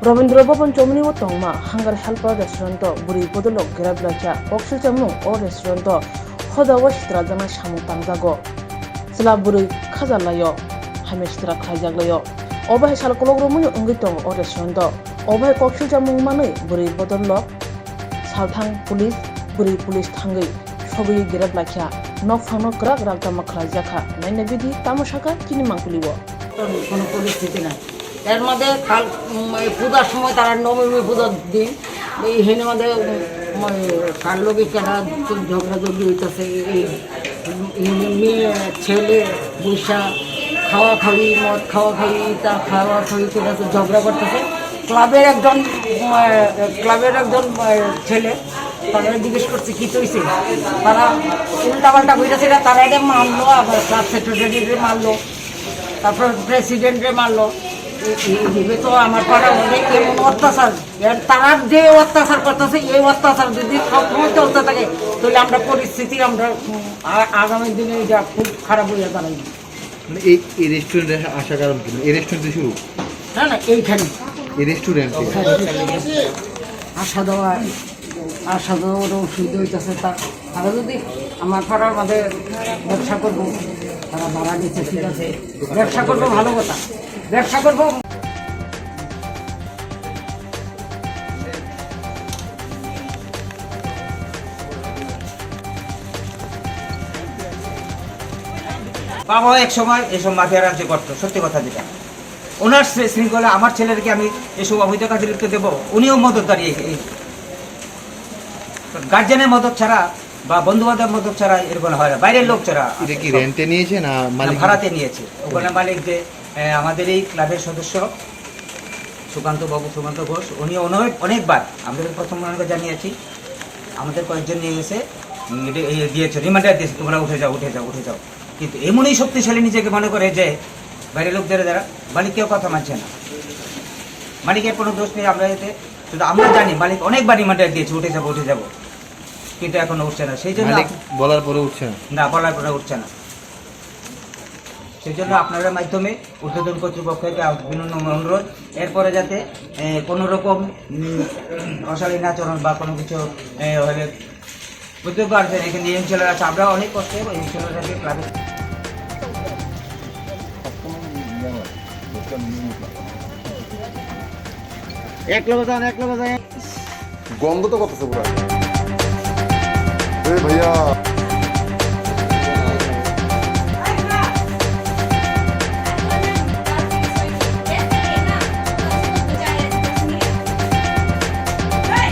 Rabindra Bhavan Chomni o tongma hangar helper restaurant buri bodolo grablacha oxil chamung o restaurant khoda wa shitra jana shamu tangjago sila buri khajalayo hameshtra khaijaglayo obai sal kologromuni ungitong o restaurant obai oxil chamung manui buri bodolo salthang police buri police thangai sobi grablacha nok phano krak rak dama khaijaka naine bidi tamoshaka chini mangkuliwo কোনো পরিস্থিতি নাই এর মধ্যে কাল পূজার সময় তারা নবমী পূজার দিন এই হেনের মধ্যে কার লোকে কেনা ঝগড়াঝগড়ি হইতেছে এই মেয়ে ছেলে বৈশা খাওয়া খাওয়ি মদ খাওয়া খাওয়ি তা খাওয়া খাওয়ি করে ঝগড়া করতেছে ক্লাবের একজন ছেলে তারা জিজ্ঞেস করছে কী হয়েছে তারা উল্টাপাল্টা হইতেছে তারা এটা মারলো আবার ক্লাব সেক্রেটারিকে মারলো তারপর প্রেসিডেন্টে মারলো এইভাবে তো আমার পাড়া অনেক এমন অত্যাচার তারা যে অত্যাচার করতেছে এই অত্যাচার যদি সবসময় চলতে থাকে তাহলে আমরা পরিস্থিতি আমরা আগামী দিনে এটা খুব খারাপ হইয়া দাঁড়াই মানে এই রেস্টুরেন্টে আসার কারণ কি এই রেস্টুরেন্টে শুরু না এইখানে এই রেস্টুরেন্টে আসা দেওয়ার অসুবিধা হইতেছে তারা যদি আমার পাড়ার মধ্যে ব্যবসা করবো তারা ভাড়া দিচ্ছে ঠিক আছে ব্যবসা করবো ভালো কথা ব্যবসা করবো বাবা এক সময় এসব মাফিয়া রাজ্য করতো সত্যি কথা যেটা ওনার শৃঙ্খলা আমার ছেলেকে আমি এসব অবৈধ কাজে লিপ্ত দেবো উনিও মদত দাঁড়িয়ে গার্জেনের মদত ছাড়া বা বন্ধু বান্ধব মদত ছাড়া এরকম হয় না বাইরের লোক ছাড়া এটা কি রেন্টে নিয়েছে না ভাড়াতে নিয়েছে ওখানে মালিক যে আমাদের এই ক্লাবের সদস্য সুকান্ত ঘোষ উনি অনেকবার আমাদের প্রথম জানিয়েছি আমাদের কয়েকজন নিয়ে এসে দিয়েছে রিমাইন্ডার দিয়েছে তোমরা উঠে যাও কিন্তু এমনই শক্তিশালী নিজেকে মনে করে যে বাইরের লোকদের যারা মালিককেও কথা মানছে না মালিকের কোনো দোষ নেই আমরা এতে শুধু আমরা জানি মালিক অনেকবার রিমাইন্ডার দিয়েছে উঠে যাবো কিন্তু এখনো উঠছে না সেই জন্য বলার পরে উঠছে না বলার পরে উঠছে না সেই জন্য আপনাদের মাধ্যমে ঊর্ধ্বতন কর্তৃপক্ষকে বিনম্র অনুরোধ এরপরে যাতে কোনো রকম অশালীন আচরণ বা কোনো কিছু হলে উদ্যোগ আছেন এখানে ইয়ং ছেলেরা আছে আমরা অনেক কষ্টে ইয়ং ছেলেরাকে ক্লাবে এক লোক গন্ধ তো করতেছে পুরো ভাইয়া